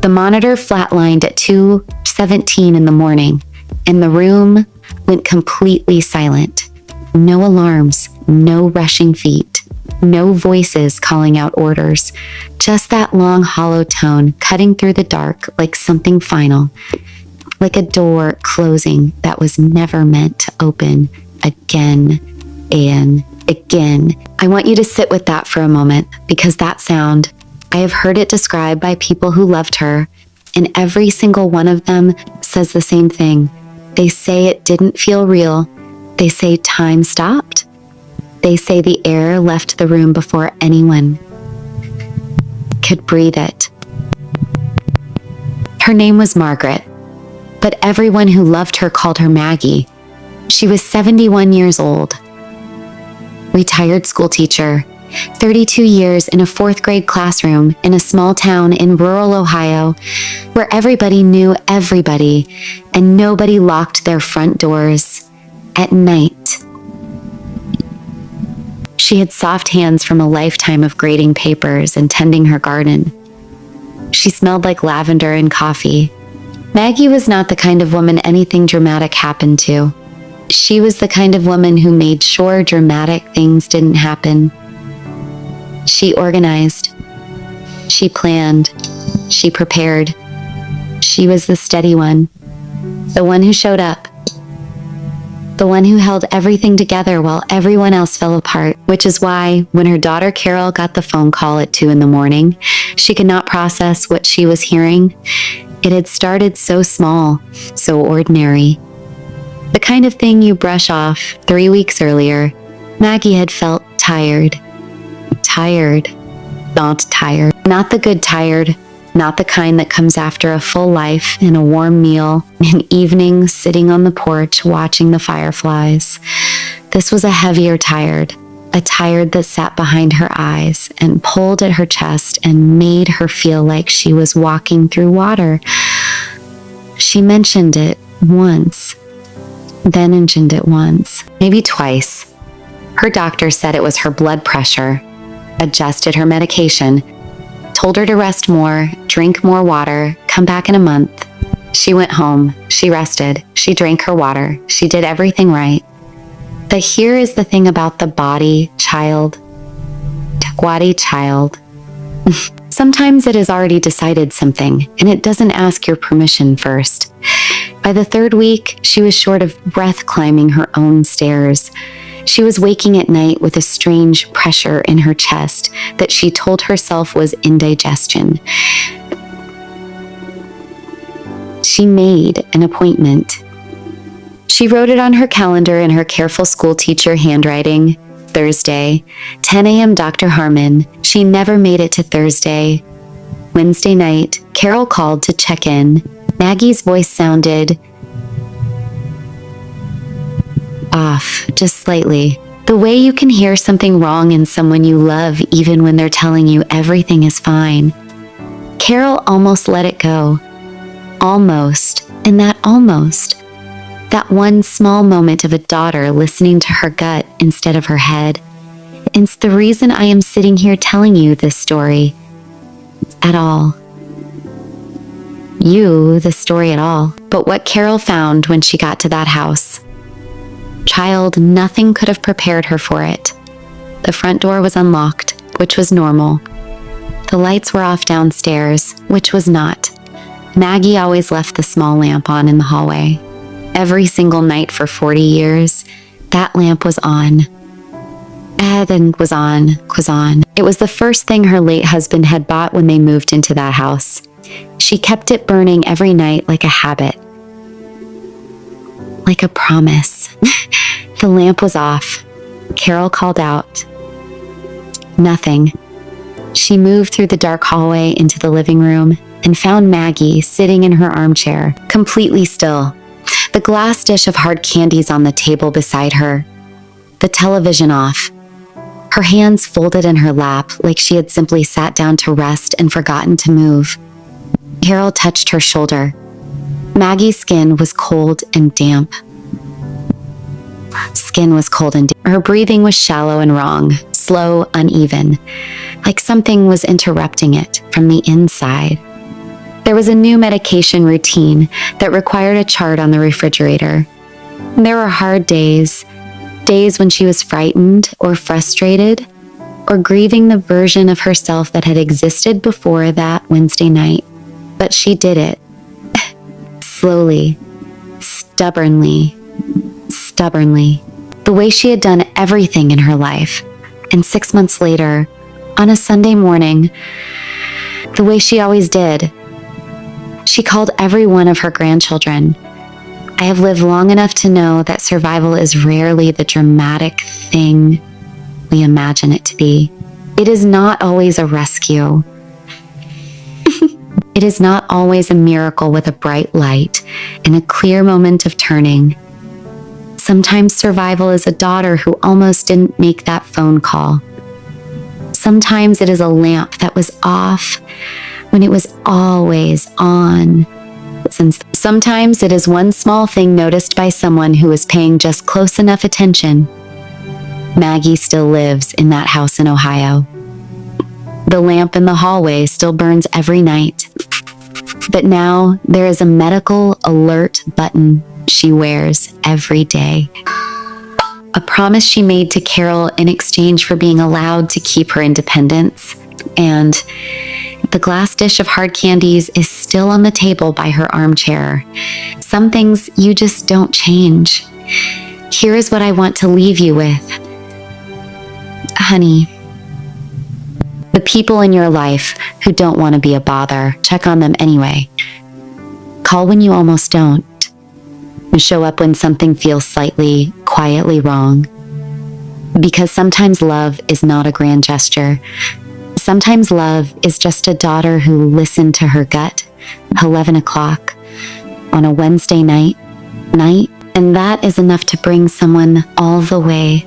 The monitor flatlined at 2:17 in the morning, and the room went completely silent. No alarms, no rushing feet, no voices calling out orders, just that long hollow tone cutting through the dark like something final, like a door closing that was never meant to open again and again. I want you to sit with that for a moment, because that sound, I have heard it described by people who loved her, and every single one of them says the same thing. They say it didn't feel real. They say time stopped. They say the air left the room before anyone could breathe it. Her name was Margaret, but everyone who loved her called her Maggie. She was 71 years old, retired school teacher, 32 years in a fourth grade classroom in a small town in rural Ohio where everybody knew everybody and nobody locked their front doors at night. She had soft hands from a lifetime of grading papers and tending her garden. She smelled like lavender and coffee. Maggie was not the kind of woman anything dramatic happened to. She was the kind of woman who made sure dramatic things didn't happen. She organized. She planned. She prepared. She was the steady one, the one who showed up, the one who held everything together while everyone else fell apart, which is why when her daughter Carol got the phone call at 2 a.m, she could not process what she was hearing. It had started so small, so ordinary. The kind of thing you brush off 3 weeks earlier. Maggie had felt tired. Tired. Not tired. Not the good tired. Not the kind that comes after a full life and a warm meal, an evening sitting on the porch watching the fireflies. This was a heavier tired, a tired that sat behind her eyes and pulled at her chest and made her feel like she was walking through water. She mentioned it once, then mentioned it once, maybe twice. Her doctor said it was her blood pressure, adjusted her medication, told her to rest more, drink more water, come back in a month. She went home, she rested, she drank her water, she did everything right. But here is the thing about the body, child. Tagwadi child. Sometimes it has already decided something, and it doesn't ask your permission first. By the 3rd week, she was short of breath climbing her own stairs. She was waking at night with a strange pressure in her chest that she told herself was indigestion. She made an appointment. She wrote it on her calendar in her careful school teacher handwriting. Thursday, 10 a.m. Dr. Harmon. She never made it to Thursday. Wednesday night, Carol called to check in. Maggie's voice sounded off, just slightly. The way you can hear something wrong in someone you love even when they're telling you everything is fine. Carol almost let it go. Almost. And that almost. That one small moment of a daughter listening to her gut instead of her head. It's the reason I am sitting here telling you this story. At all. The story at all. But what Carol found when she got to that house. Child, nothing could have prepared her for it. The front door was unlocked, which was normal. The lights were off downstairs, which was not. Maggie always left the small lamp on in the hallway. Every single night for 40 years, that lamp was on. And was on. It was the first thing her late husband had bought when they moved into that house. She kept it burning every night like a habit. Like a promise. The lamp was off. Carol called out. Nothing. She moved through the dark hallway into the living room and found Maggie sitting in her armchair, completely still. The glass dish of hard candies on the table beside her. The television off. Her hands folded in her lap like she had simply sat down to rest and forgotten to move. Carol touched her shoulder. Maggie's skin was cold and damp. Her breathing was shallow and wrong, slow, uneven, like something was interrupting it from the inside. There was a new medication routine that required a chart on the refrigerator. There were hard days, days when she was frightened or frustrated or grieving the version of herself that had existed before that Wednesday night. But she did it. Slowly, stubbornly, the way she had done everything in her life. And 6 months later, on a Sunday morning, the way she always did, she called every one of her grandchildren. I have lived long enough to know that survival is rarely the dramatic thing we imagine it to be. It is not always a rescue. It is not always a miracle with a bright light and a clear moment of turning. Sometimes survival is a daughter who almost didn't make that phone call. Sometimes it is a lamp that was off when it was always on. Sometimes it is one small thing noticed by someone who is paying just close enough attention. Maggie still lives in that house in Ohio. The lamp in the hallway still burns every night. But now there is a medical alert button she wears every day. A promise she made to Carol in exchange for being allowed to keep her independence. And the glass dish of hard candies is still on the table by her armchair. Some things you just don't change. Here is what I want to leave you with. Honey, the people in your life who don't want to be a bother, check on them anyway. Call when you almost don't. And show up when something feels slightly, quietly wrong. Because sometimes love is not a grand gesture. Sometimes love is just a daughter who listened to her gut, 11 o'clock, on a Wednesday night, and that is enough to bring someone all the way